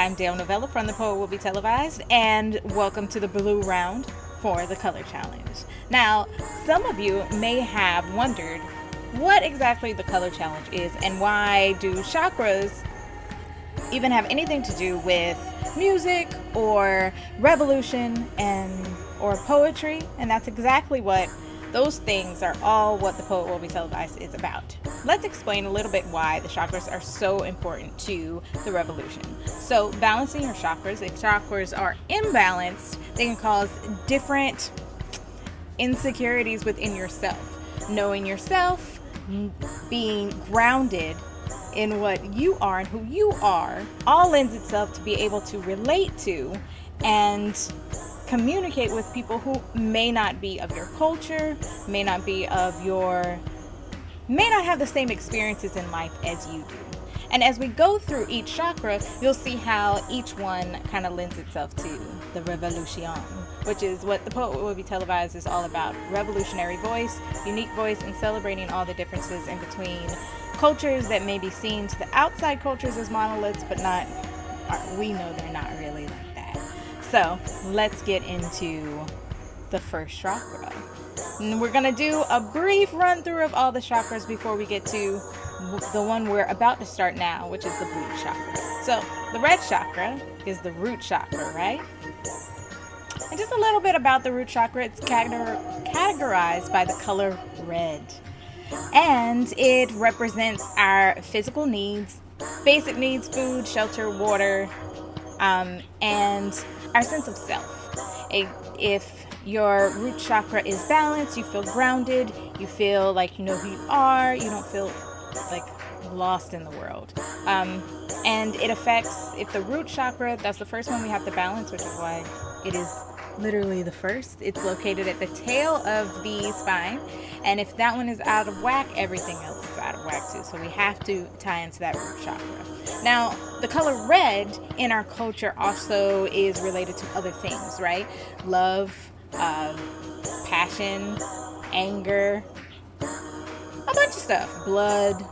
I'm Dale Novella from The Poet Will Be Televised, and welcome to the blue round for the color challenge. Now, some of you may have wondered what exactly the color challenge is and why do chakras even have anything to do with music or revolution or poetry. And that's exactly what those things are, all what The Poet Will Be Televised is about. Let's explain a little bit why the chakras are so important to the revolution. So balancing your chakras, if chakras are imbalanced, they can cause different insecurities within yourself. Knowing yourself, being grounded in what you are and who you are, all lends itself to be able to relate to and communicate with people who may not be of your culture, may not have the same experiences in life as you do. And as we go through each chakra, you'll see how each one kind of lends itself to the revolution, which is what The Poet Will Be Televised is all about. Revolutionary voice, unique voice, and celebrating all the differences in between cultures that may be seen to the outside cultures as monoliths, but we know they're not really like that. So let's get into the first chakra. And we're going to do a brief run through of all the chakras before we get to the one we're about to start now, which is the blue chakra. So the red chakra is the root chakra, right? And just a little bit about the root chakra. It's categorized by the color red. And it represents our physical needs, basic needs, food, shelter, water, and our sense of self. If your root chakra is balanced, you feel grounded, you feel like you know who you are, you don't feel like lost in the world. And it affects, if the root chakra, that's the first one we have to balance, which is why it is literally the first. It's located at the tail of the spine, and if that one is out of whack, everything else is out of whack too. So we have to tie into that root chakra. Now, the color red in our culture also is related to other things, right? Love, passion, anger, a bunch of stuff. Blood,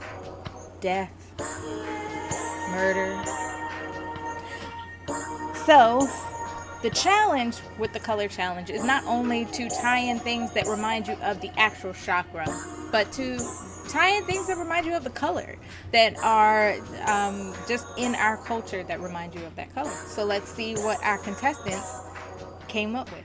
death, murder. So the challenge with the color challenge is not only to tie in things that remind you of the actual chakra, but to tie in things that remind you of the color, that are just in our culture that remind you of that color. So let's see what our contestants came up with.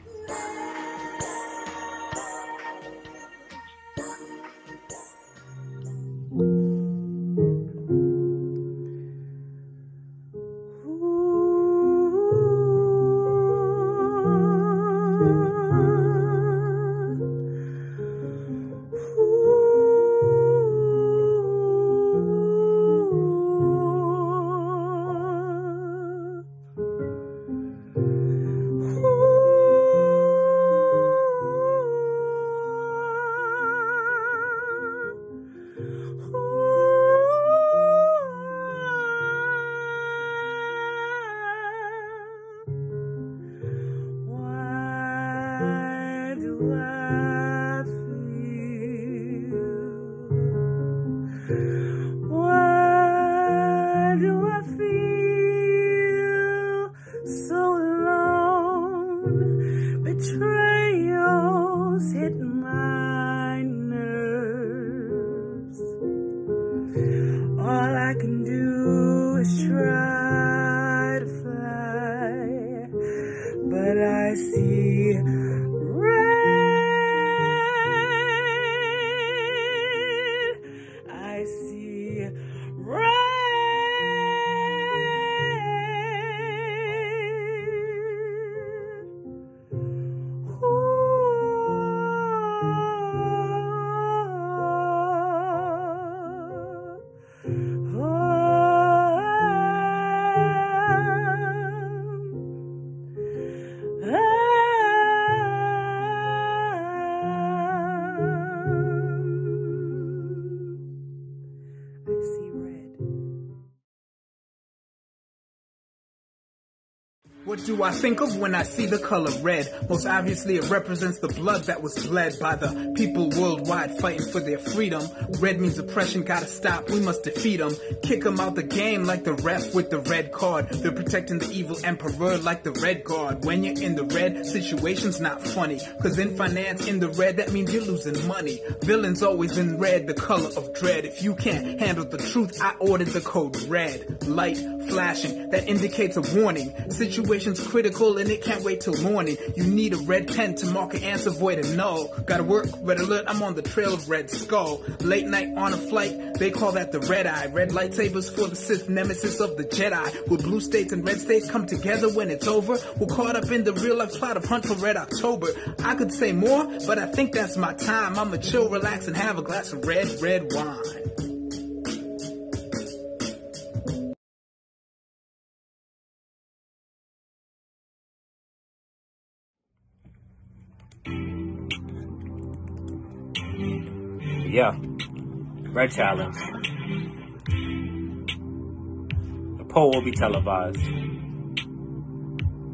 What do I think of when I see the color red? Most obviously it represents the blood that was bled by the people worldwide fighting for their freedom. Red means oppression, gotta stop, we must defeat them. Kick them out the game like the ref with the red card. They're protecting the evil emperor like the red guard. When you're in the red, situation's not funny. Cause in finance, in the red, that means you're losing money. Villains always in red, the color of dread. If you can't handle the truth, I ordered the code red. Light flashing, that indicates a warning. Situation's critical and it can't wait till morning. You need a red pen to mark an answer void and null. Gotta work, red alert, I'm on the trail of Red Skull. Late night on a flight, they call that the red eye. Red lightsabers for the Sith nemesis of the Jedi. Will blue states and red states come together when it's over? We're caught up in the real life plot of Hunt for Red October. I could say more, but I think that's my time. I'ma chill, relax, and have a glass of red wine. Yeah, Red Challenge. The poll will be televised.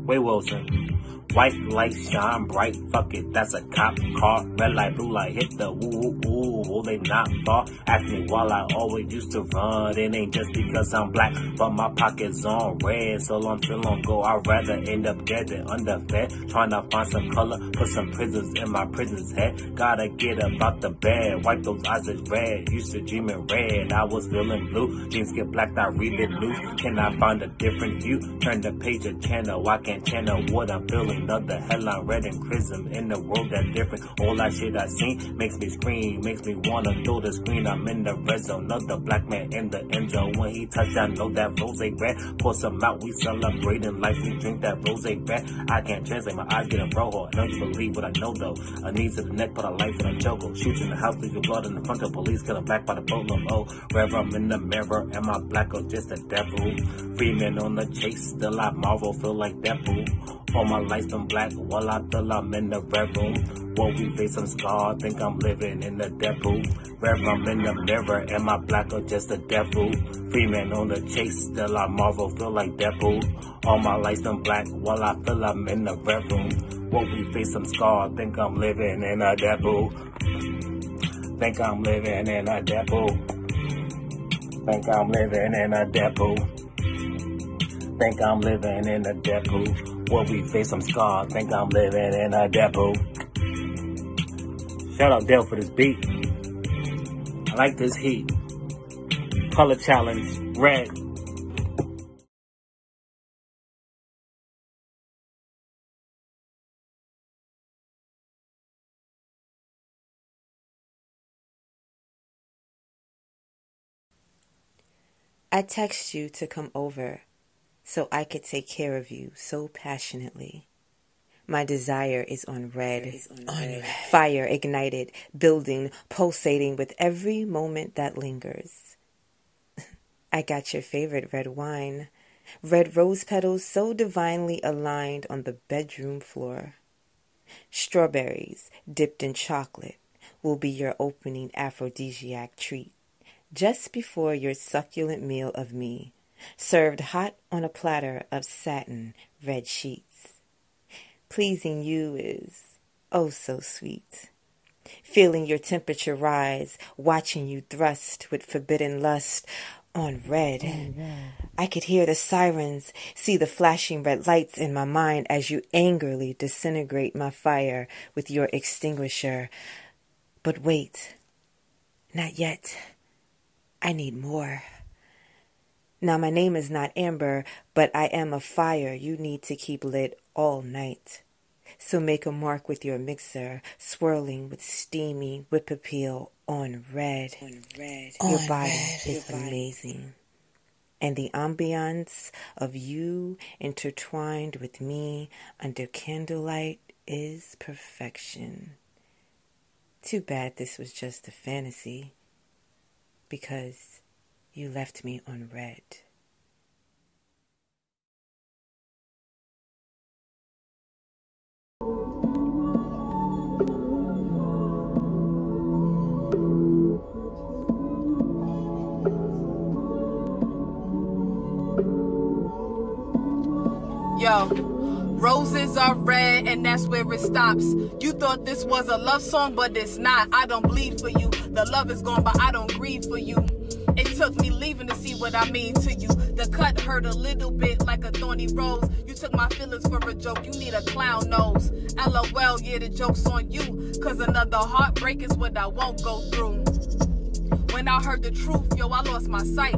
Wade Wilson. White lights shine bright, fuck it, that's a cop car. Red light, blue light, hit the woo, will they not fall? Ask me while I always used to run. It ain't just because I'm black, but my pocket's on red. So long, till long go, I'd rather end up dead than underfed. Trying to find some color, put some prisons in my prison's head. Gotta get up out the bed, wipe those eyes as red. Used to dream in red, I was feeling blue. Dreams get blacked, I read it loose. Can I find a different view? Turn the page of channel, I can channel what I'm feeling. Another headline, red and crimson in the world that's different. All that shit I seen makes me scream, makes me wanna throw the screen. I'm in the red zone, another black man in the end zone. When he touched, I know that rose red. Pour some out, we celebrating life. We drink that rose red. I can't translate, my eyes getting rojo. I don't believe what I know though. A knee to the neck, but a life in a chokehold. Shoot in the house, leave your blood in the front of police. Killing black by the boatload. Oh, wherever I'm in the mirror, am I black or just a devil? Free men on the chase, still I marvel, feel like devil. All my life's been black, while I feel I'm in the red room. Won't we face some scar, think I'm living in the devil. Wherever I'm in the mirror, am I black or just a devil? Free man on the chase, still I marvel, feel like devil. All my life's been black, while I feel I'm in the red room. Won't we face some scar, think I'm living in a devil. Think I'm living in a devil. Think I'm living in a devil. Think I'm living in a devil. Will we face some scar? Think I'm living in a depot. Shout out Dale for this beat. I like this heat. Color challenge, red. I text you to come over so I could take care of you so passionately. My desire is on red, fire ignited, building, pulsating with every moment that lingers. I got your favorite red wine, red rose petals so divinely aligned on the bedroom floor. Strawberries dipped in chocolate will be your opening aphrodisiac treat, just before your succulent meal of me, served hot on a platter of satin red sheets. Pleasing you is oh so sweet. Feeling your temperature rise, watching you thrust with forbidden lust on red. I could hear the sirens, see the flashing red lights in my mind as you angrily disintegrate my fire with your extinguisher. But wait, not yet. I need more. Now my name is not Amber, but I am a fire you need to keep lit all night. So make a mark with your mixer, swirling with steamy whip appeal on red. Your body is amazing. And the ambiance of you intertwined with me under candlelight is perfection. Too bad this was just a fantasy, because you left me on red. Yo. Roses are red and that's where it stops. You thought this was a love song, but it's not. I don't bleed for you. The love is gone, but I don't grieve for you. It took me leaving to see what I mean to you. The cut hurt a little bit like a thorny rose. You took my feelings for a joke. You need a clown nose. LOL, yeah, the joke's on you. Cause another heartbreak is what I won't go through. When I heard the truth, yo, I lost my sight.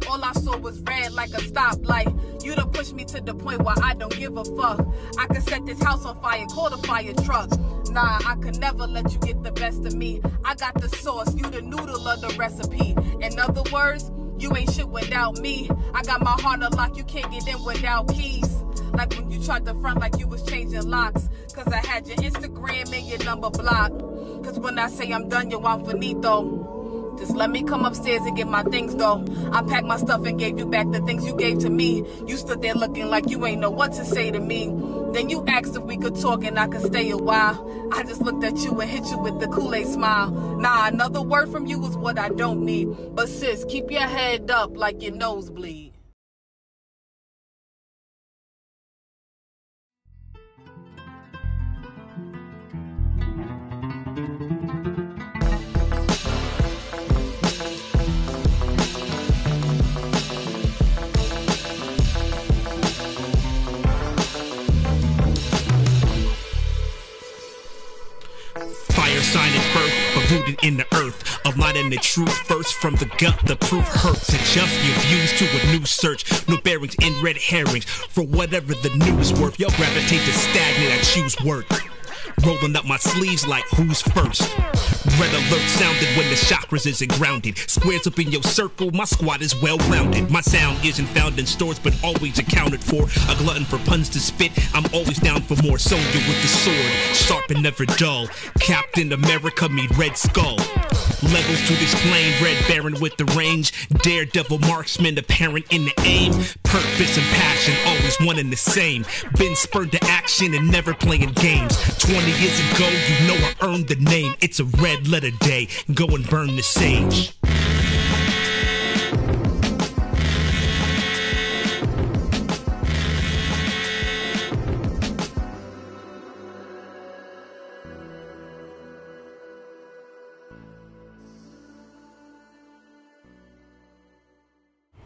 All I saw was red like a stoplight. You done pushed me to the point where I don't give a fuck. I could set this house on fire, call the fire truck. Nah, I could never let you get the best of me. I got the sauce, you the noodle of the recipe. In other words, you ain't shit without me. I got my heart unlocked, you can't get in without keys. Like when you tried to front like you was changing locks. Cause I had your Instagram and your number blocked. Cause when I say I'm done, yo, I'm finito. Just let me come upstairs and get my things though. I packed my stuff and gave you back the things you gave to me. You stood there looking like you ain't know what to say to me. Then you asked if we could talk and I could stay a while. I just looked at you and hit you with the Kool-Aid smile. Nah, another word from you is what I don't need. But sis, keep your head up like your nose bleed. Sign at birth, but rooted in the earth. Aligning the truth first from the gut, the proof hurts. Adjust your views to a new search. No bearings in red herrings. For whatever the news worth, y'all gravitate to stagnant, I choose work. Rolling up my sleeves like who's first. Red alert sounded when the chakras isn't grounded. Squares up in your circle, my squad is well rounded. My sound isn't found in stores but always accounted for. A glutton for puns to spit, I'm always down for more. Soldier with the sword, sharp and never dull. Captain America meet Red Skull. Levels to this plane, Red Baron with the range. Daredevil marksman apparent in the aim. Purpose and passion, always one and the same. Been spurred to action and never playing games. 20 years ago, you know I earned the name. It's a red letter day, go and burn the sage.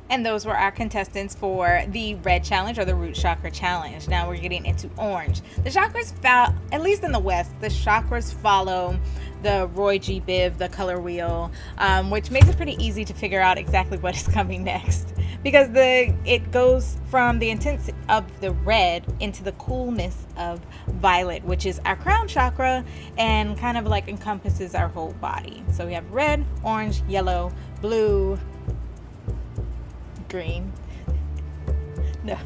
And those were our contestants for the red challenge or the root chakra challenge. Now we're getting into orange. The chakras, at least in the West, the chakras follow the Roy G. Biv, the color wheel, which makes it pretty easy to figure out exactly what is coming next. Because it goes from the intensity of the red into the coolness of violet, which is our crown chakra and kind of like encompasses our whole body. So we have red, orange, yellow, blue, green. No.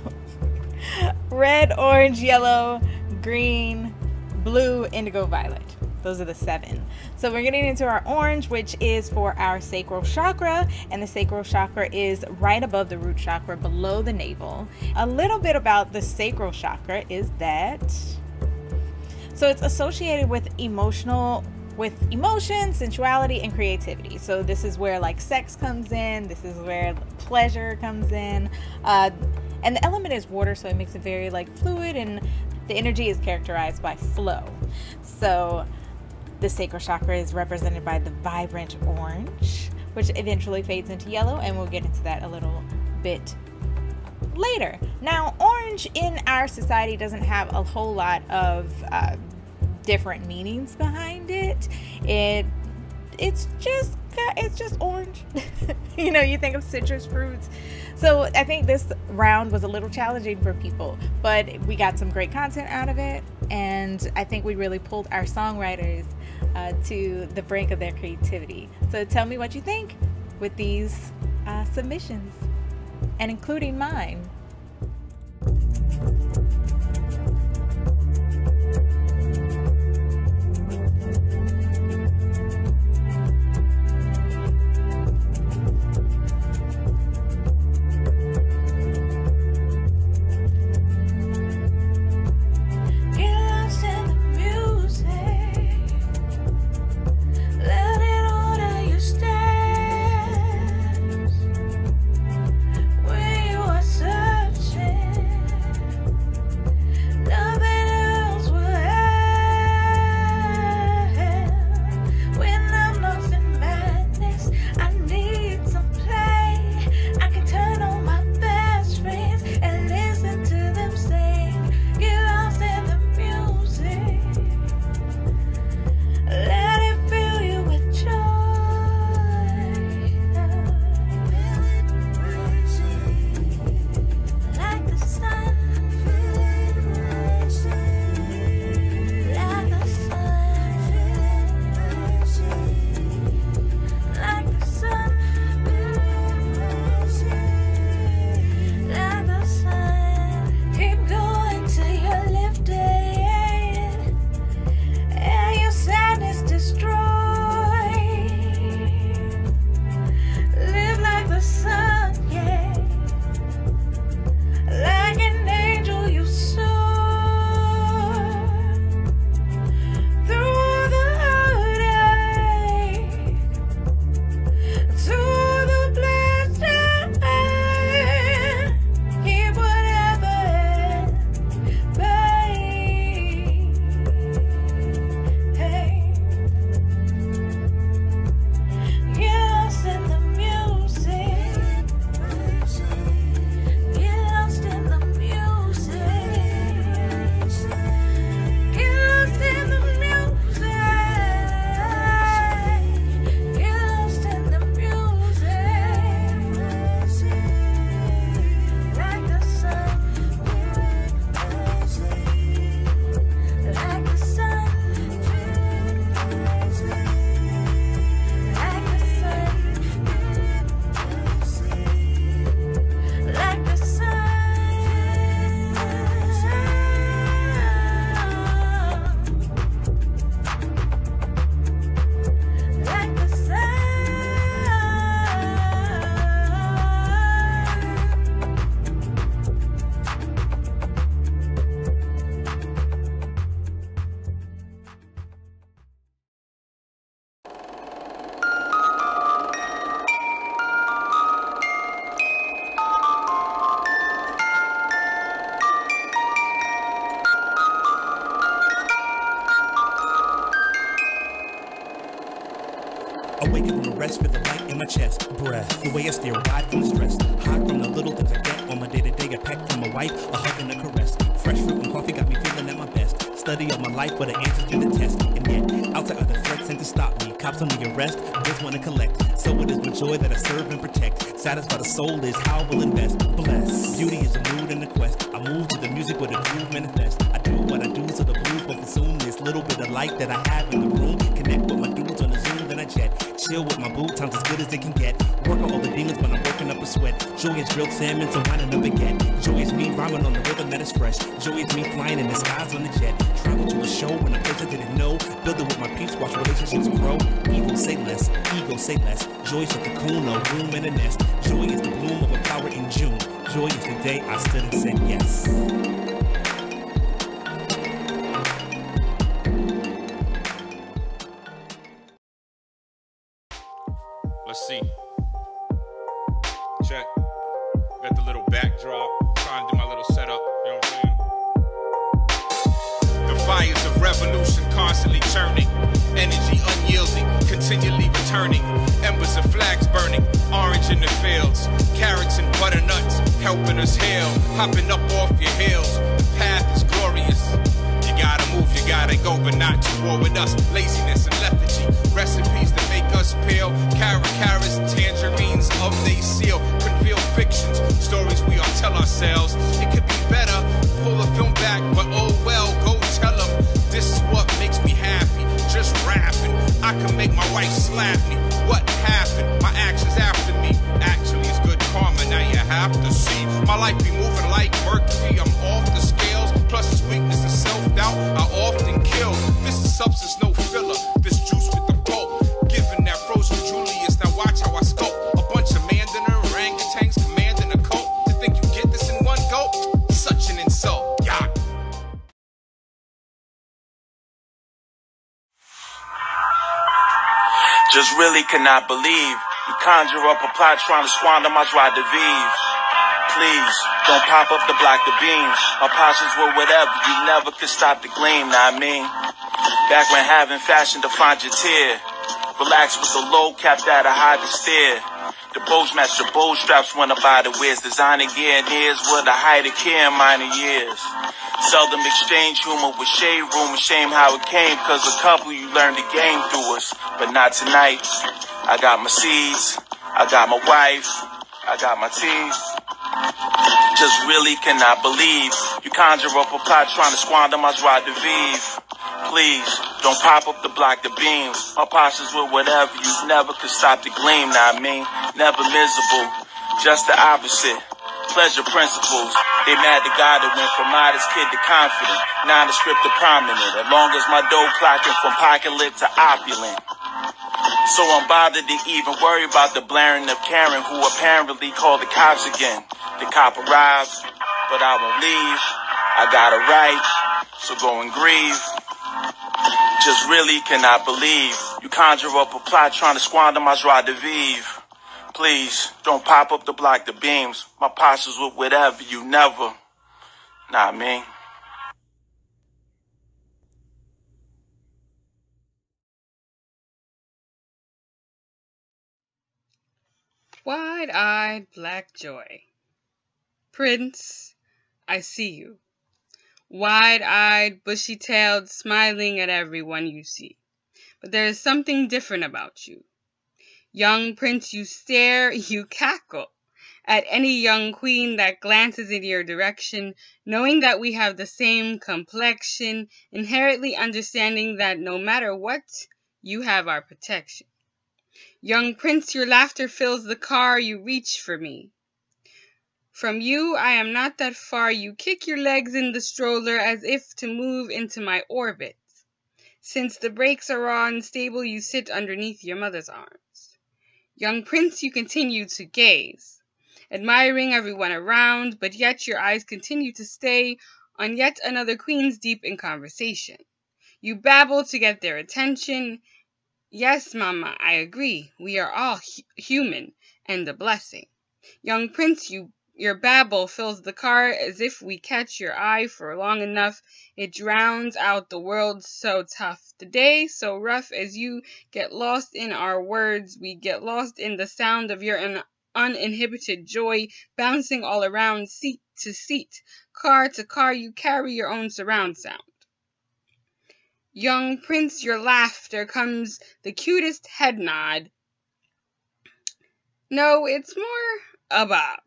Red, orange, yellow, green, blue, indigo, violet. Those are the 7. So we're getting into our orange, which is for our sacral chakra, and the sacral chakra is right above the root chakra, below the navel. A little bit about the sacral chakra is that, so it's associated with emotion, sensuality, and creativity. So this is where like sex comes in. This is where pleasure comes in. And the element is water, so it makes it very like fluid, and the energy is characterized by flow. So the sacral chakra is represented by the vibrant orange, which eventually fades into yellow, and we'll get into that a little bit later. Now, orange in our society doesn't have a whole lot of different meanings behind it. It's just orange. You know, you think of citrus fruits. So I think this round was a little challenging for people, but we got some great content out of it, and I think we really pulled our songwriters to the brink of their creativity. So tell me what you think with these submissions, and including mine. Where you are, sir. Awaken from the rest, feel the light in my chest. Breath, the way I steer wide from the stress. Hide from the little things I get on my day-to-day. A peck from a wife, a hug and a caress. Fresh fruit and coffee got me feeling at my best. Study of my life for the answers to the test. And yet, outside of the threats and to stop me. Cops on the arrest, just want to collect. So it is with joy that I serve and protect. Satisfy the soul is how I will invest. Bless, beauty is a mood and a quest. I move to the music where the groove manifests. I do what I do so the blues will consume this little bit of light that I have in the room. Connect with my dudes on the Zoom, then I jet. Chill with my boo, time's as good as it can get. Work on all the demons when I'm working up a sweat. Joy is grilled salmon, so wine and a baguette. Joy is me rhyming on the rhythm that is fresh. Joy is me flying in the skies on the jet. Travel to a show when a person didn't know. Build it with my peeps, watch relationships grow. Evil say less, ego say less. Joy is a cocoon, a room and a nest. Joy is the bloom of a flower in June. Joy is the day I stood and said yes. Let's see. Check. Got the little backdrop. Trying to do my little setup. You know what I'm saying? The fires of revolution constantly churning. Energy unyielding, continually returning. Embers of flags burning. Orange in the fields. Carrots and butternuts helping us heal. Hopping up off your heels. The path is glorious. You gotta move, you gotta go, but not to war with us. Laziness and lethargy. Recipes that make us pale. Carrots, tangerines of they seal. Conceal fictions, stories we all tell ourselves. It could be better, pull the film back, but oh well, go tell them. This is what makes me happy, just rapping. I can make my wife slap me. What happened? My actions after me. Actually, it's good karma, now you have to see. My life be moving like Mercury, I'm off the scales. Plus this weakness and self-doubt, I often kill. This is substance, no filler. This juice with the pulp. Giving that frozen Julius, now watch how I sculpt. A bunch of mandan orangutans commanding a cult. To think you get this in one go? Such an insult, yeah. Just really cannot believe you conjure up a plot trying to squander my joie de vivre. Please, don't pop up to block the beams. My passions were whatever, you never could stop the gleam, know what I mean? Back when having fashion defined your tear. Relax with the low cap that I hide the stare. The bows match the bow straps when I buy the wears. Designer gear and ears with a height of care in minor years. Seldom exchange humor with shade room. Shame how it came, cause a couple you learned the game through us. But not tonight. I got my seeds, I got my wife, I got my teeth. Just really cannot believe you conjure up a plot trying to squander my joie de vivre. Please, don't pop up to block the beams. My postures with whatever, you never could stop the gleam, know what I mean? Never miserable, just the opposite. Pleasure principles, they mad to God that went from modest kid to confident, nondescript to prominent, as long as my dough clocking from pocket lit to opulent. So I'm bothered to even worry about the blaring of Karen, who apparently called the cops again. The cop arrived, but I won't leave. I got a right, so go and grieve. Just really cannot believe you conjure up a plot trying to squander my joie de vivre. Please, don't pop up to block the beams. My postures with whatever, you never. Nah, me. Wide-eyed black joy. Prince, I see you. Wide-eyed, bushy-tailed, smiling at everyone you see. But there is something different about you. Young prince, you stare, you cackle at any young queen that glances in your direction, knowing that we have the same complexion, inherently understanding that no matter what, you have our protection. Young prince, your laughter fills the car, you reach for me. From you, I am not that far, you kick your legs in the stroller as if to move into my orbit. Since the brakes are unstable, you sit underneath your mother's arms. Young prince, you continue to gaze, admiring everyone around, but yet your eyes continue to stay on yet another queen's deep in conversation. You babble to get their attention. Yes, Mama, I agree. We are all human and a blessing. Young prince, you Your babble fills the car as if we catch your eye for long enough. It drowns out the world so tough. The day so rough as you get lost in our words. We get lost in the sound of your uninhibited joy, bouncing all around, seat to seat, car to car. You carry your own surround sound. Young Prince, your laughter comes the cutest head nod. No, it's more a bob.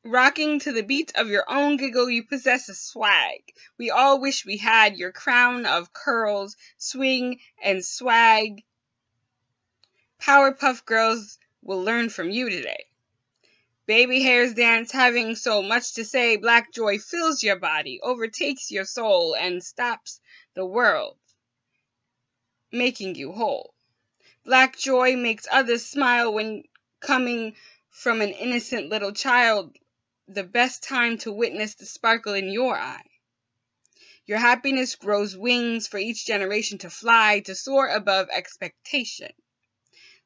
Rocking to the beat of your own giggle, you possess a swag. We all wish we had your crown of curls, swing, and swag. Powerpuff Girls will learn from you today. Baby hairs dance, having so much to say. Black joy fills your body, overtakes your soul, and stops the world, making you whole. Black joy makes others smile when coming from an innocent little child. The best time to witness the sparkle in your eye. Your happiness grows wings for each generation to fly, to soar above expectation,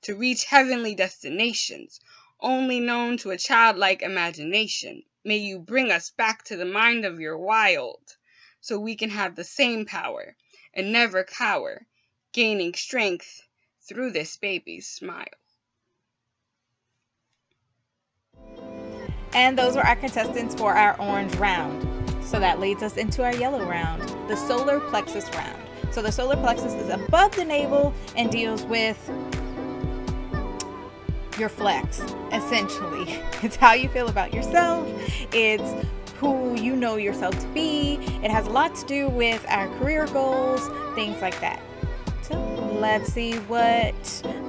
to reach heavenly destinations, only known to a childlike imagination. May you bring us back to the mind of your wild, so we can have the same power and never cower, gaining strength through this baby's smile. And those were our contestants for our orange round. So that leads us into our yellow round, the solar plexus round. So the solar plexus is above the navel and deals with your flex, essentially. It's how you feel about yourself. It's who you know yourself to be. It has a lot to do with our career goals, things like that. So let's see what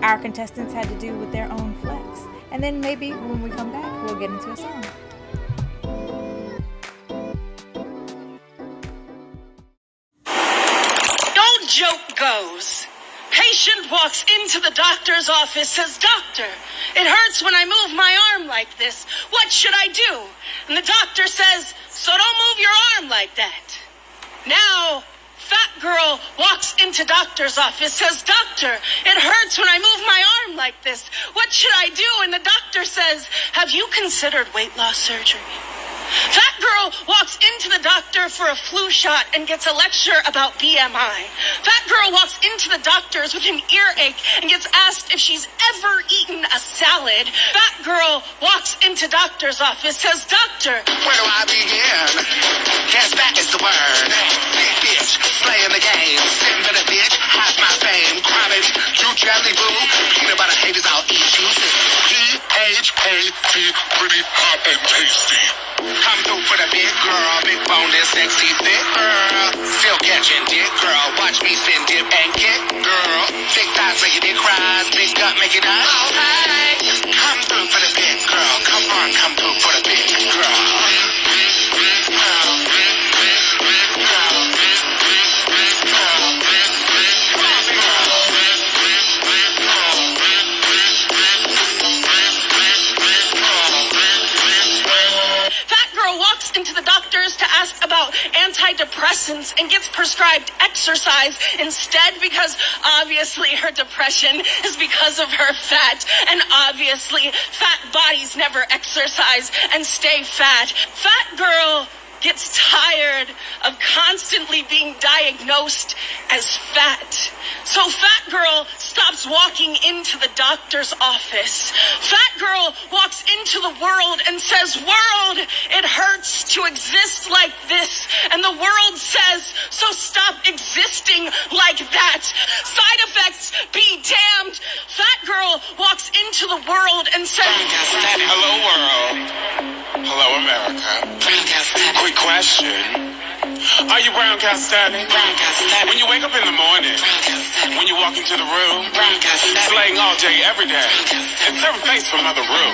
our contestants had to do with their own flex. And then maybe when we come back, we'll get into a song. Old joke goes, patient walks into the doctor's office, says, "Doctor, it hurts when I move my arm like this. What should I do?" And the doctor says, "So don't move your arm like that." Now, fat girl walks into doctor's office, says, "Doctor, it hurts when I move my arm like this. What should I do?" And the doctor says, "Have you considered weight loss surgery?" Fat girl walks into the doctor for a flu shot and gets a lecture about BMI. Fat girl walks into the doctor's with an earache and gets asked if she's ever eaten a salad. Fat girl walks into doctor's office, says, "Doctor, where do I begin? Guess that is the word. Big bitch, playing the game. Sitting in a bitch, hide my fame. Cry baby, you jelly boo. Peanut butter haters, I'll eat you. PHAT, pretty hot and tasty. Come through for the big girl, big boneless, sexy thick girl. Still catching dick, girl. Watch me spin, dip, and kick, girl. Thick thighs make your dick rise, big gut make it nice. Alright, come through for the big girl. Come on, come through for the big girl. Into the doctors to ask about antidepressants and gets prescribed exercise instead because obviously her depression is because of her fat, and obviously fat bodies never exercise and stay fat. Fat girl gets tired of constantly being diagnosed as fat. So fat girl stops walking into the doctor's office. Fat girl walks into the world and says, "World, it hurts to exist like this." And the world says, "So stop existing like that." Side effects be damned. Fat girl walks into the world and says, "Hello world. Hello America. Quick question. Are you brown cow standing? When you wake up in the morning, when you walk into the room, slaying all day, every day, and serving face from other room,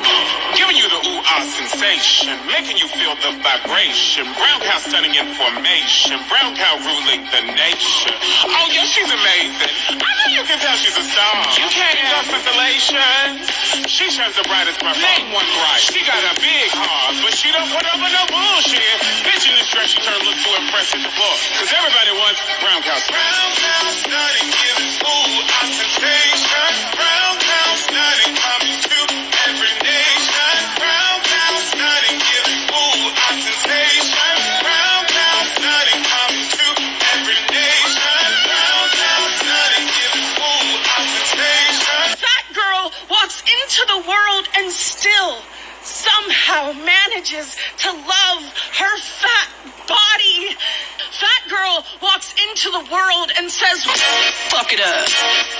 giving you the ooh-ah sensation, making you feel the vibration. Brown cow stunning in formation, brown cow ruling the nation. Oh yeah, she's amazing. I know you can tell she's a star. You can't got constellations. She shines the brightest by far. Name one bright. She got a big heart, but she don't put up with no bullshit. Bitch in this dress, she turn look to impress at the floor. Cause everybody wants brown cow. Brown cow stunning, giving ooh-ah sensation. Brown cow stunning, coming to every nation. Brown cow stunning, giving girl manages to love her fat body. Fat girl walks into the world and says, fuck it up,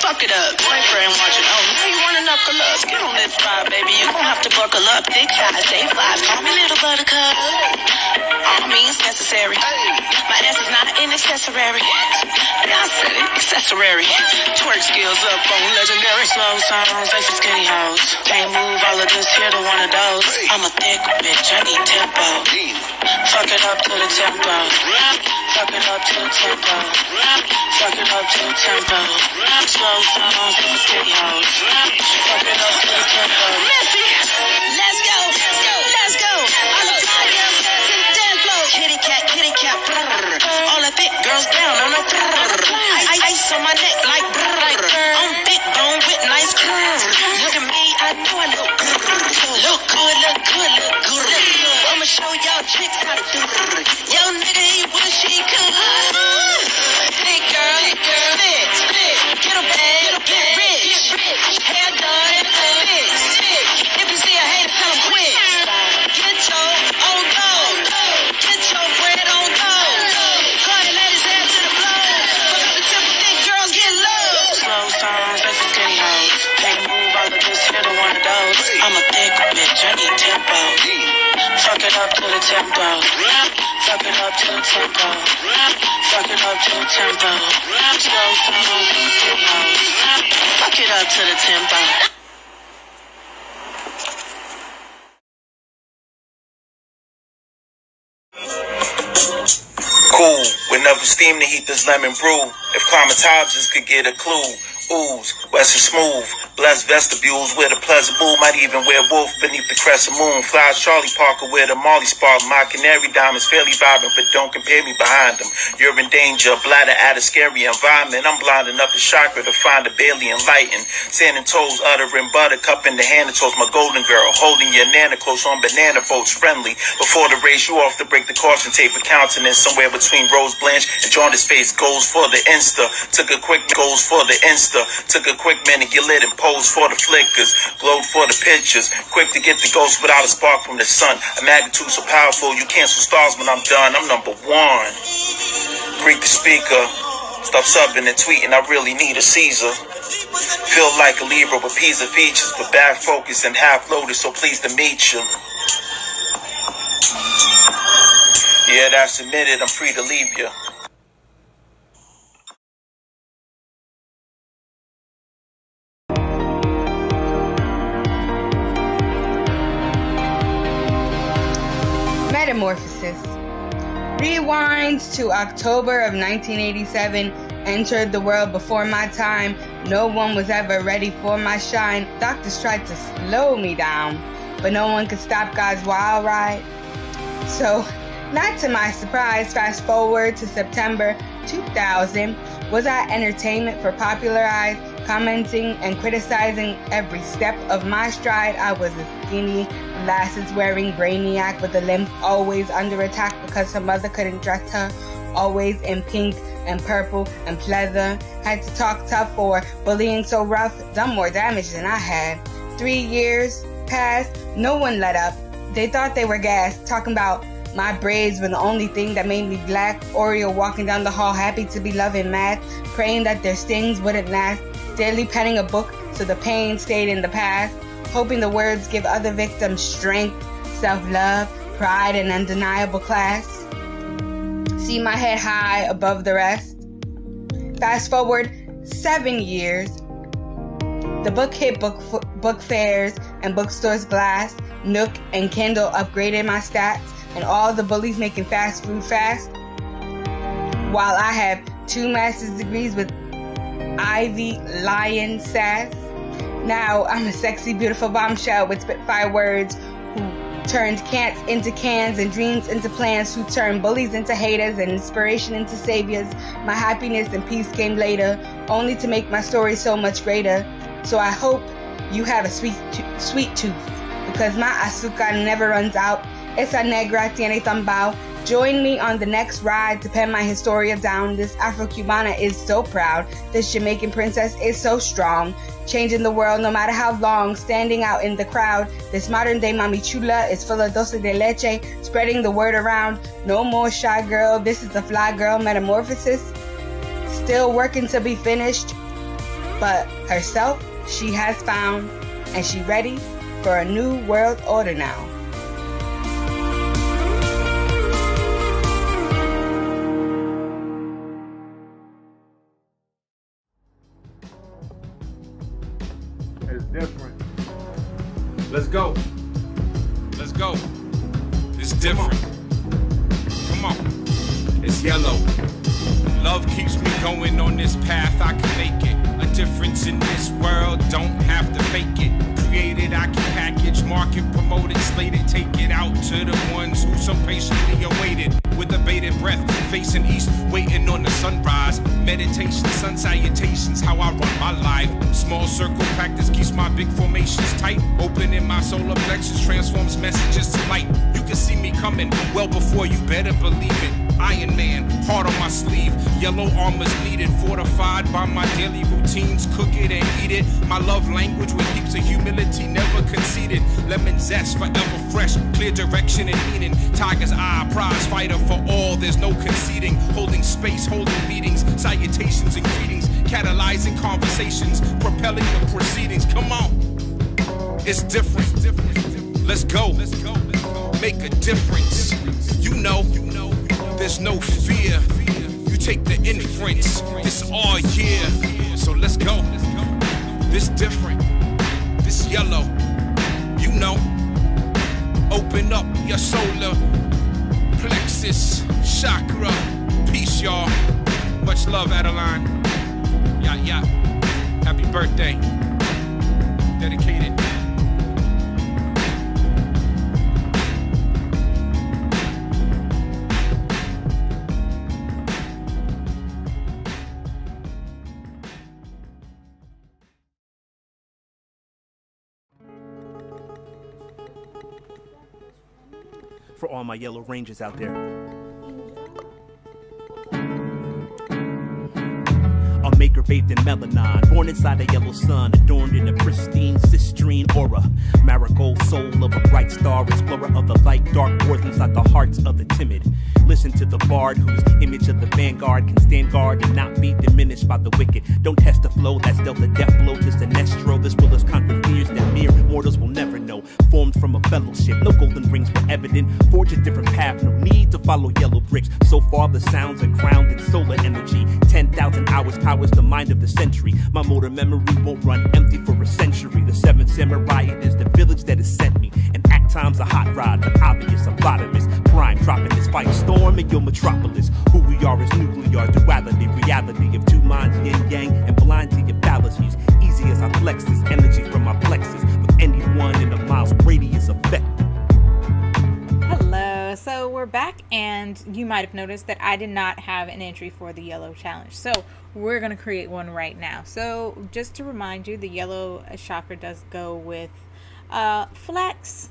fuck it up. Boyfriend watching, oh, now you wanna knuckle up. Get on this ride, baby, you gon' have to buckle up. Thick thighs, safe lives, call me little buttercup. All means necessary. My ass is not an accessory. I said it, accessory. Twerk skills up on legendary slow songs, like for skinny hoes. Can't move all of this here to one of those. I'm a thick bitch, I need tempo. Fuck it up to the tempo. Fuck it up to the tempo. Fuck it up to the tempo. Slow songs, like for skinny hoes. Fuck it up to the tempo. Missy, let's go, let's go, let's go. I'm a fly girl, to the dance floor. Kitty cat, brrr. All the thick girls down on the brrr. Ice on my neck like brrr. I'm big bone with nice curves. Look at me, I know I look good. Look good, look good, look good. I'ma show y'all chicks how to do it. Yo nigga, he wish he could. Big girl, split. Get a bag, get rich. Hair done, fix. If you see a hater, tell him quit. Get your own gold. Get your bread on gold. Cardi let his head to the floor. Fuck up the temple, thick girls get low. Slow songs, that's a skinny hoes. Can't move all of this here to one of those. I'm a thick bitch, I need tempo. Fuck it up to the tempo. Fuck it up to the tempo. Fuck it up to the tempo. Slow songs, that's a skinny hoes. Fuck it up to the tempo. Cool, with enough steam to heat this lemon brew. If climatologists could get a clue. Ooze, Western smooth, blessed vestibules with a pleasant mood. Might even wear wolf beneath the crescent moon. Flies Charlie Parker with a Molly spark. My canary diamonds fairly vibrant, but don't compare me behind them. You're in danger, bladder at a scary environment. I'm blind enough to chakra to find a barely enlightened. Sanding toes, uttering buttercup in the hand. It toast my golden girl, holding your nana close on banana boats, friendly. Before the race, you off to break the caution tape for countenance. Somewhere between Rose Blanche and Jaundice face. Goes for the Insta, took a quick goes for the Insta. Took a quick minute, get lit and pose for the flickers. Glowed for the pictures. Quick to get the ghost without a spark from the sun. A magnitude so powerful, you cancel stars when I'm done. I'm number one. Greet the speaker. Stop subbing and tweeting, I really need a Caesar. Feel like a Libra with Pisa features, but bad focus and half loaded, so pleased to meet you. Yeah, that's admitted, I'm free to leave you. Metamorphosis. Rewind to October of 1987. Entered the world before my time. No one was ever ready for my shine. Doctors tried to slow me down, but no one could stop God's wild ride. So, not to my surprise, fast forward to September 2000. Was I entertainment for popular eyes? Commenting and criticizing every step of my stride. I was a skinny, glasses-wearing brainiac with a limp, always under attack because her mother couldn't dress her. Always in pink and purple and pleather. Had to talk tough for bullying so rough. Done more damage than I had. 3 years passed. No one let up. They thought they were gassed. Talking about my braids were the only thing that made me black. Oreo walking down the hall happy to be loving math. Praying that their stings wouldn't last. Daily penning a book so the pain stayed in the past. Hoping the words give other victims strength, self-love, pride, and undeniable class. See my head high above the rest. Fast forward 7 years. The book hit book fairs and bookstores glass. Nook and Kindle upgraded my stats. And all the bullies making fast food fast. While I have 2 master's degrees with Ivy Lion sass. Now I'm a sexy, beautiful bombshell with spitfire words who turned can'ts into cans and dreams into plans, who turned bullies into haters and inspiration into saviors. My happiness and peace came later, only to make my story so much greater. So I hope you have a sweet tooth, because my azúcar never runs out. Esa negra tiene tambao. Join me on the next ride to pen my historia down. This Afro-Cubana is so proud. This Jamaican princess is so strong. Changing the world no matter how long, standing out in the crowd. This modern day Mami Chula is full of dulce de leche, spreading the word around. No more shy girl, this is the fly girl metamorphosis. Still working to be finished, but herself she has found, and she ready for a new world order now. It's different. Let's go. Let's go. It's different. Come on. It's yellow. Love keeps me going on this path. I can make it. A difference in this world. Don't have to fake it. Created, I can package, market, promote it, slate it, take it out to the ones who so patiently awaited. With a bated breath, facing east, waiting on the sunrise. Meditation, sun salutations, how I run my life. Small circle practice keeps my big formations tight. Opening my solar plexus transforms messages to light. You can see me coming well before you better believe it. Iron Man, heart on my sleeve. Yellow armor's needed, fortified by my daily routines. Cook it and eat it. My love language with heaps of humility, never conceded. Lemon zest, forever fresh. Clear direction and meaning. Tiger's eye, prize fighter for all. There's no conceding. Holding space, holding meetings. Salutations and greetings. Catalyzing conversations. Propelling the proceedings. Come on. It's different. Let's go. Make a difference. You know. There's no fear. You take the inference. This all year. So let's go. This different. This yellow. You know. Open up your solar plexus chakra. Peace, y'all. Much love, Adeline. Yeah. Happy birthday. Dedicated. For all my yellow rangers out there. A maker bathed in melanin, born inside a yellow sun, adorned in a pristine, cistrine aura. Marigold soul of a bright star, explorer of the light, dark wars inside the hearts of the timid. Listen to the bard whose image of the vanguard can stand guard and not be diminished by the wicked. Don't test the flow that's dealt the death blow to Sinestro. This will has conquered fears that mere mortals will never know. Formed from a fellowship, no golden rings were evident. Forge a different path, no need to follow yellow bricks. So far the sounds are crowned in solar energy. 10,000 hours powers the mind of the century. My motor memory won't run empty for a century. The seventh samurai, it is the village that has sent me. And at times a hot rod, but obvious, I'm bottomless. Prime dropping this firestorm in your metropolis. Who we are is nuclear duality, reality of two minds, yin yang, and blind to your fallacies. Easy as I flex this energy from my plexus, with anyone in a mile's radius effect. Hello, so we're back, and you might have noticed that I did not have an entry for the yellow challenge, so we're going to create one right now. So just to remind you, the yellow chakra does go with flex.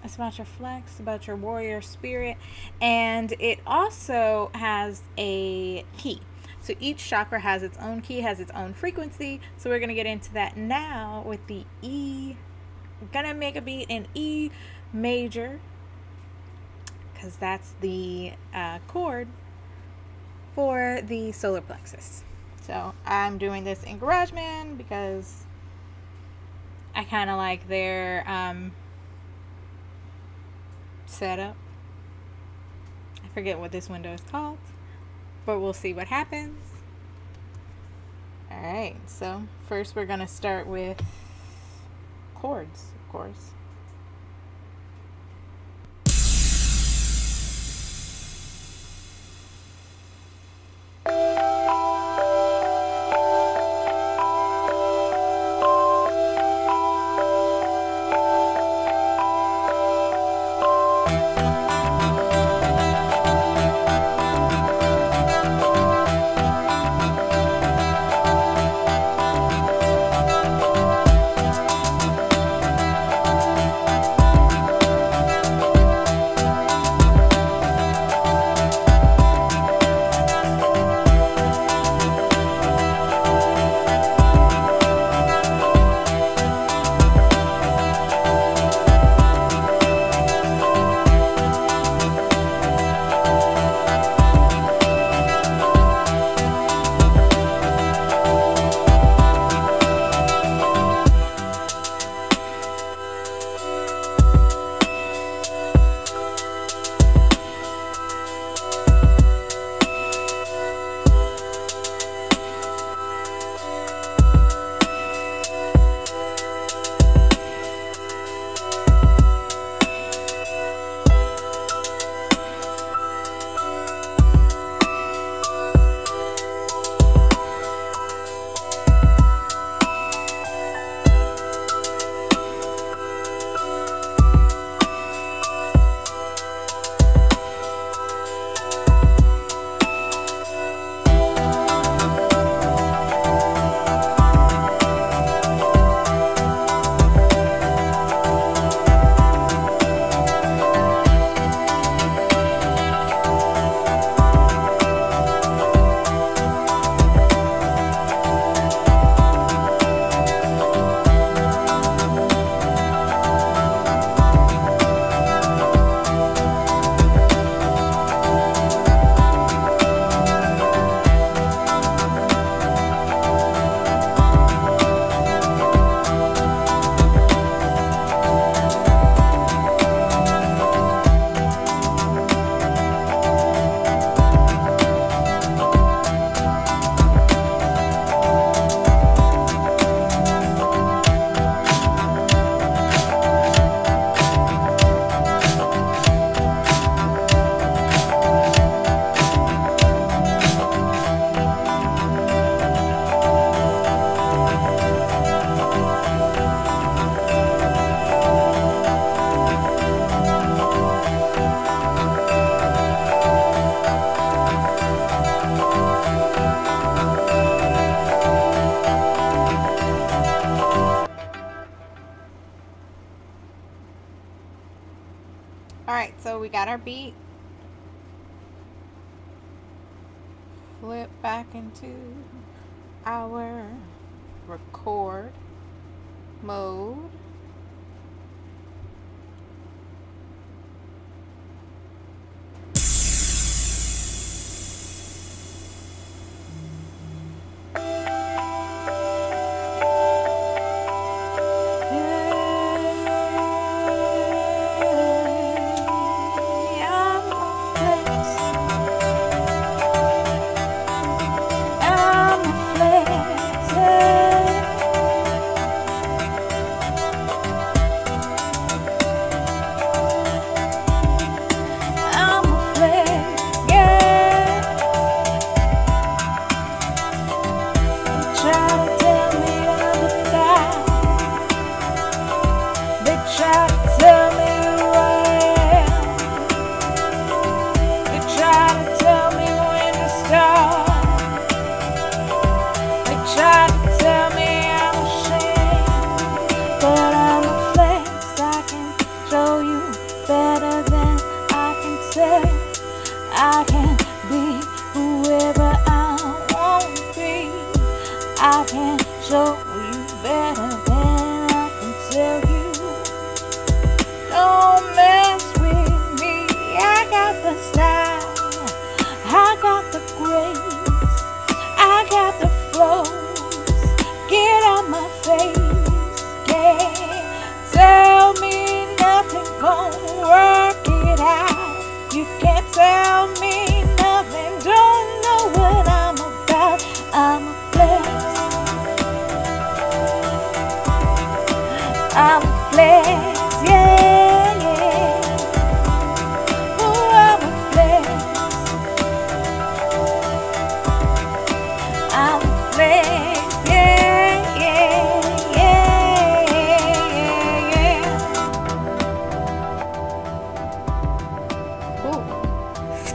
It's about your flex, about your warrior spirit, and it also has a key. So each chakra has its own key, has its own frequency. So we're going to get into that now with the E. We're going to make a beat in E major, because that's the chord for the solar plexus. So I'm doing this in GarageBand because I kind of like their setup. I forget what this window is called, but we'll see what happens. Alright, so first we're going to start with chords, of course. Alright, so we got our beat. Flip back into our record mode.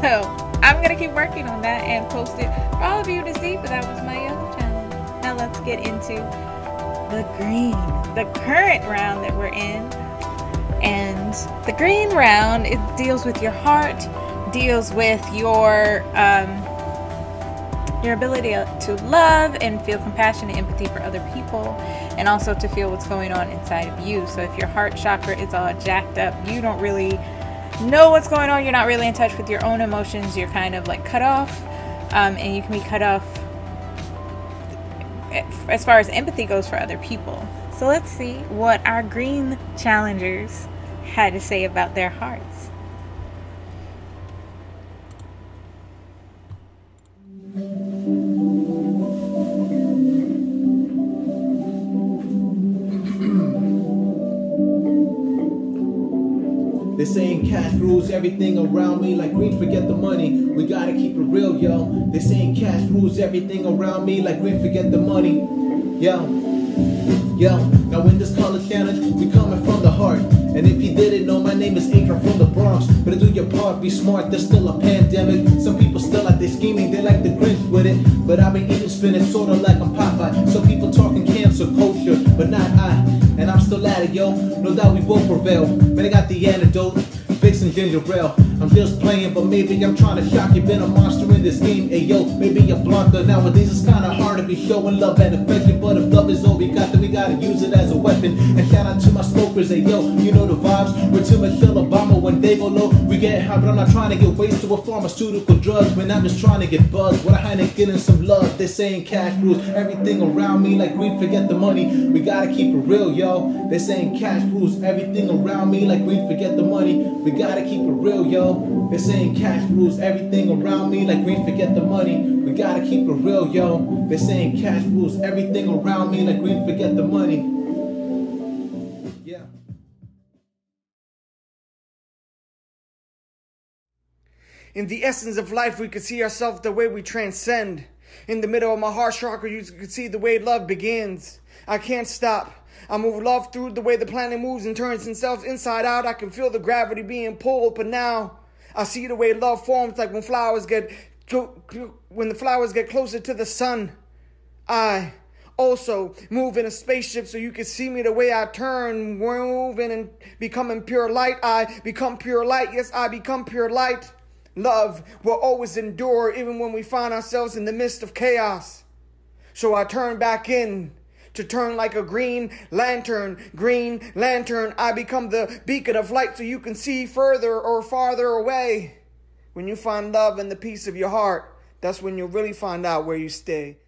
So I'm gonna keep working on that and post it for all of you to see, but that was my other challenge. Now let's get into the green, the current round that we're in. And the green round, it deals with your heart, deals with your ability to love and feel compassion and empathy for other people, and also to feel what's going on inside of you. So if your heart chakra is all jacked up, you don't really know what's going on, you're not really in touch with your own emotions, you're kind of like cut off, and you can be cut off as far as empathy goes for other people. So let's see what our green challengers had to say about their hearts. They're saying cash rules everything around me, like green forget the money. We gotta keep it real, yo. They're saying cash rules everything around me, like green forget the money. Yo, now in this college challenge, we coming from the heart. And if you didn't know, my name is Adrian from the Bronx. Better do your part, be smart, there's still a pandemic. Some people still like they scheming, they like the Grinch with it. But I've been eating spinach sorta like I'm Popeye. Some people talking cancer culture, but not I. And I'm still at it, yo, no doubt we will prevail. Man, I got the antidote, fixing ginger ale. I'm just playing, but maybe I'm trying to shock you. Been a monster in this game, hey yo, maybe you're Blanca. Nowadays it's kinda hard to be showing love and affection, but if love is all we got, then we gotta use it as a weapon. And shout out to my smokers, hey yo, you know the vibes. We're to Michelle Obama when they go low, we get high, but I'm not trying to get wasted with pharmaceutical drugs. Man, I'm just trying to get buzzed with a Heineken and some love. They're saying cash rules everything around me, like green forget the money. We gotta keep it real, yo. They're saying cash rules everything around me, like green forget the money. We gotta keep it real, yo. They're saying cash rules everything around me, like green forget the money. We gotta keep it real, yo. They're saying cash rules everything around me, like green forget the money. Yeah. In the essence of life, we could see ourselves the way we transcend. In the middle of my heart chakra, you could see the way love begins. I can't stop. I move love through the way the planet moves and turns itself inside out. I can feel the gravity being pulled, but now I see the way love forms, like when the flowers get closer to the sun. I Also, move in a spaceship so you can see me the way I turn, moving and becoming pure light. I become pure light. Yes, I become pure light. Love will always endure even when we find ourselves in the midst of chaos. So I turn back in to turn like a green lantern. Green lantern, I become the beacon of light so you can see further or farther away. When you find love and the peace of your heart, that's when you'll really find out where you stay.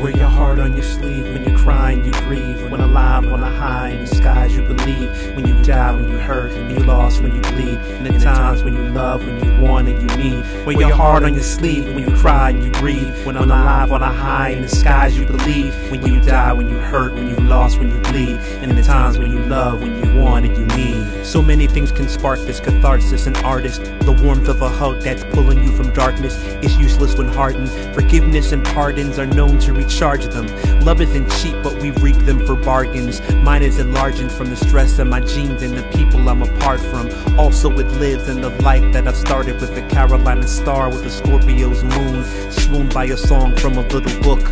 Wear your heart on your sleeve. When you're crying, you grieve. When alive, on a high, in the skies you believe. When you die, when you hurt, when you lost, when you bleed. In the times when you love, when you want and you need. Wear your heart on your sleeve. When you cry and you grieve. When alive, on a high, in the skies you believe. When you die, when you hurt, when you lost, when you bleed. In the times when you love, when you want and you need. So many things can spark this catharsis. An artist, the warmth of a hug that's pulling you from darkness is useless when hardened. Forgiveness and pardons are known to recharge them. Love isn't cheap, but we reap them for bargains. Mine is enlarging from the stress of my genes and the people I'm apart from. Also it lives in the life that I've started with the Carolina star, with the Scorpio's moon, swooned by a song from a little book.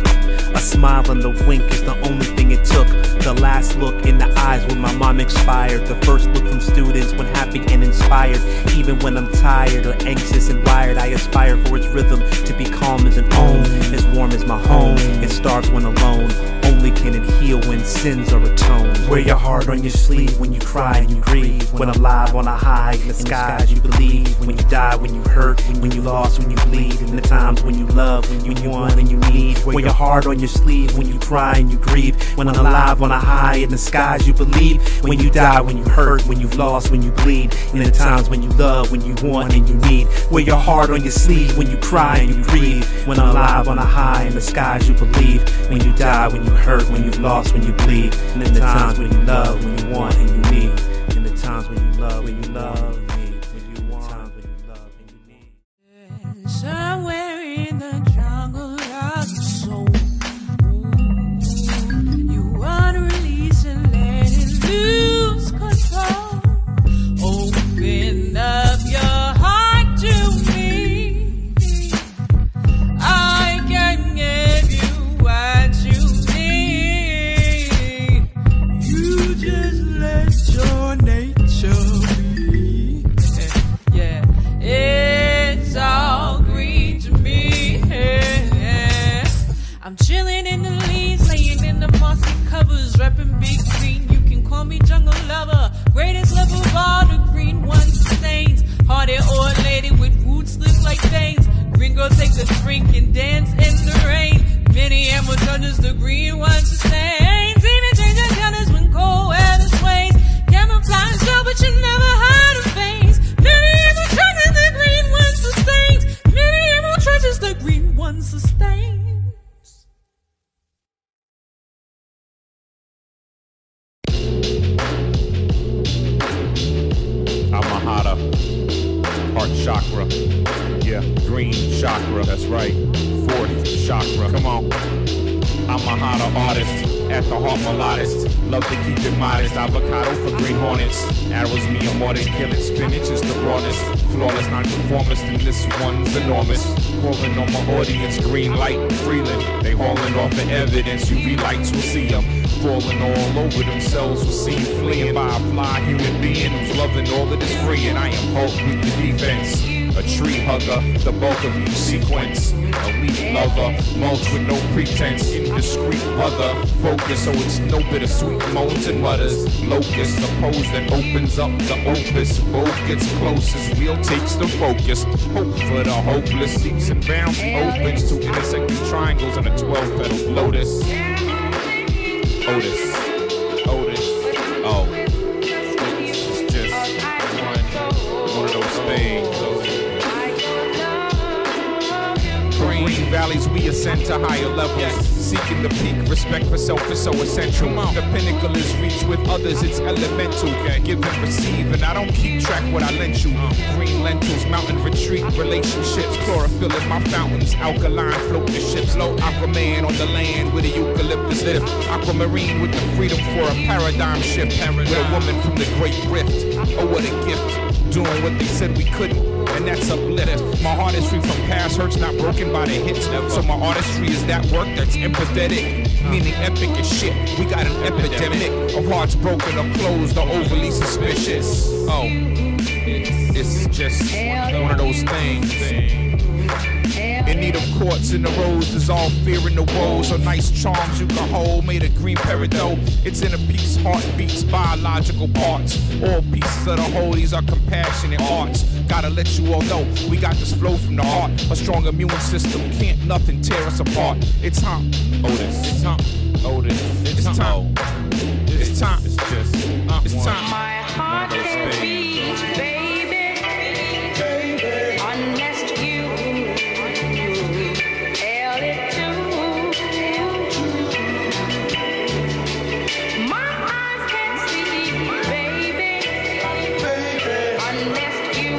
A smile and the wink is the only thing it took. The last look in the eyes when my mom expired. The first look from students when happy and inspired. Even when I'm tired or anxious and wired, I aspire for its rhythm to be calm as an ohm, as warm as my home. It starves when alone. Only can it heal when sins are atoned. Wear your heart on your sleeve. When you cry and you grieve. When alive on a high, in the skies you believe. When you die, when you hurt, when you lost, when you bleed. In the times when you love, when you want and you need. Wear your heart on your sleeve. When you cry and you grieve. When alive on a high, in the skies you believe. When you die, when you hurt, when you've lost, when you bleed. In the times when you love, when you want and you need. Wear your heart on your sleeve. When you cry and you grieve. When alive on a high, in the skies you believe. When you die, when you hurt, when you've lost, when you bleed. And in the times when you love, when you want and you need. In the times when you love, when you love, when you want, times when you love and you need. Somewhere in the jungle of your soul, you want to release and let it lose control. Open up your heart to me. I can give you what you need. You just let your nature be. Yeah, it's all green to me. Yeah. I'm chilling in the leaves, laying in the mossy covers, repping big green. You can call me jungle lover, greatest love of all. The green one sustains. Hearted old lady with roots slip like veins. Green girl take a drink and dance in the rain. Many animal judges, the green one sustains. Even changing colors when cold weather sways. Camouflage show, but you never hide a face. Many animal judges, the green one sustains. Many animal judges, the green one sustains. Amahata, heart chakra, yeah, green chakra, that's right, fourth chakra, come on. Amahata artist, at the heart melodist, love to keep it modest, avocado for green hornets, arrows me are more than killing, spinach is the rawest, flawless non-conformist, and this one's enormous, calling on my audience, green light, Freeland, they hauling off the evidence, UV lights will see them, falling all over themselves, will see fleeing by a fly human being who's loving all of this freeing. I am Hulk with the defense, a tree hugger, the bulk of each sequence, a leaf lover, mulch with no pretense, indiscreet mother, focus so it's no bittersweet moans and mutters, locust, a pose that opens up the opus, both gets closest, wheel takes the focus, hope for the hopeless, leaps and bounds, opens to intersecting triangles and a 12-petal lotus. Otis, oh, it's just one of those spades. Green valleys, we ascend to higher levels. Seeking the peak, respect for self is so essential. The pinnacle is reached with others, it's elemental. Give and receive, and I don't keep track what I lent you. Green lentils, mountain retreat, relationships, chlorophyll in my fountains, alkaline float the ships. Low Aquaman on the land with a eucalyptus lift. Aquamarine with the freedom for a paradigm shift. With a woman from the great rift. Oh, what a gift. Doing what they said we couldn't, and that's uplift. My heart is free from past hurts, not broken by the hits. So my artistry is that work that's empathetic, meaning epic as shit. We got an epidemic of hearts broken or closed or overly suspicious. Oh, it's just one of those things. In need of courts in the roads, dissolve fear in the woes, or nice charms you can hold, made of green peridot. It's in a piece, heartbeats, biological parts. All pieces of the whole, these are compassionate hearts. Gotta let you all know, we got this flow from the heart. A strong immune system, can't nothing tear us apart. It's time, Otis. It's time, Otis. It's time. It's time. It's just, it's time. My heart can beat, baby, unless you tell it to. My eyes can't see, baby, unless you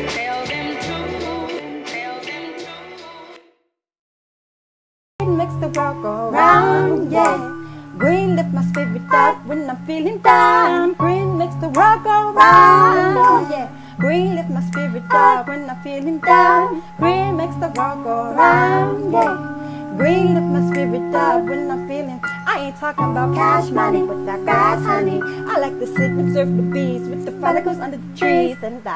tell them to. It makes the world go round, yeah. Green lift my spirit up when I'm feeling down. Green makes the world go round, oh yeah. Green lift my spirit up when I'm feeling down. Green makes the world go round, yeah. Green lift my spirit up when I'm feeling. I ain't talking about cash money, but that grass honey. I like to sit and observe the bees with the follicles under the trees, and I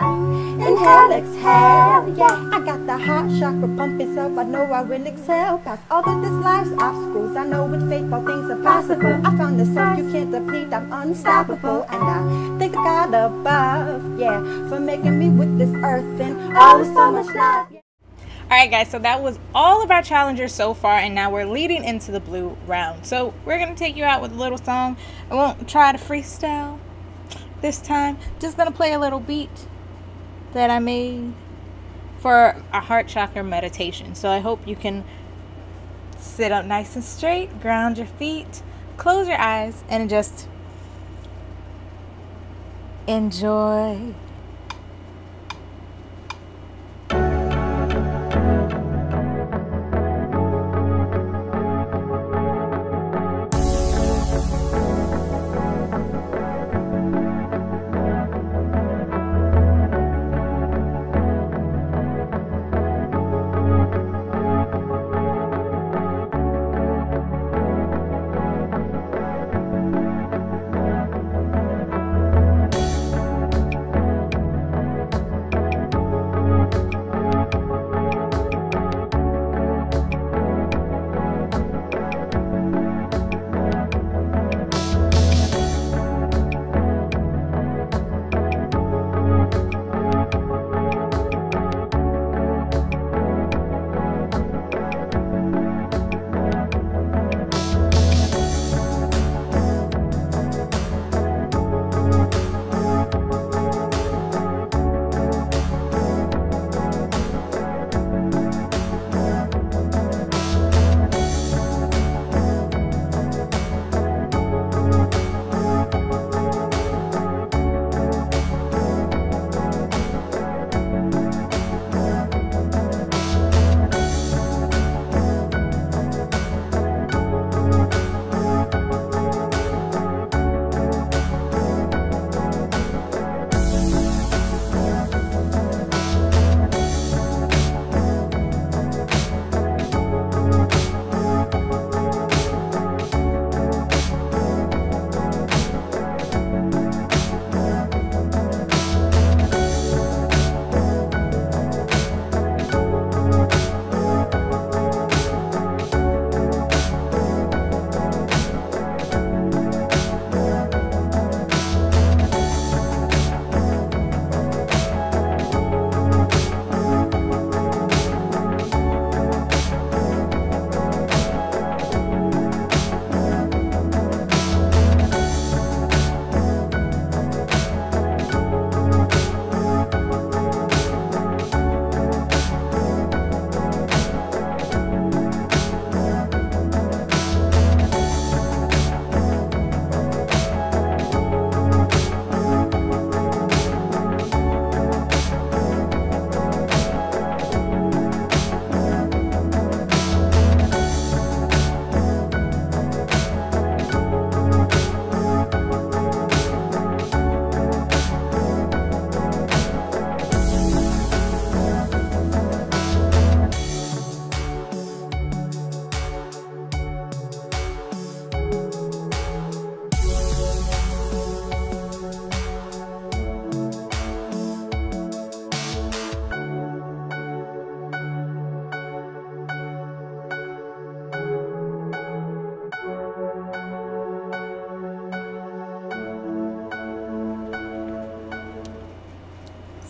inhale, exhale, yeah. I got the heart chakra pumping, so I know I will excel. Past all of this life's obstacles, I know with faith all things are possible. I found the self you can't deplete, I'm unstoppable. And I thank the God above, yeah, for making me with this earth and all with so much love, yeah. Alright guys, so that was all of our challengers so far, and now we're leading into the blue round. So we're going to take you out with a little song. I won't try to freestyle this time. Just going to play a little beat that I made for a heart chakra meditation. So I hope you can sit up nice and straight, ground your feet, close your eyes, and just enjoy.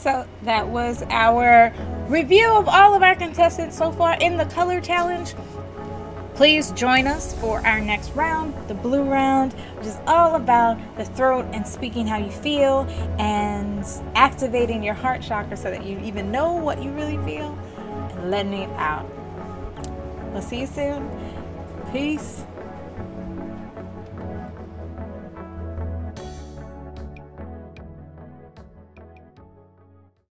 So that was our review of all of our contestants so far in the color challenge. Please join us for our next round, the blue round, which is all about the throat and speaking how you feel and activating your heart chakra so that you even know what you really feel and letting it out. We'll see you soon. Peace.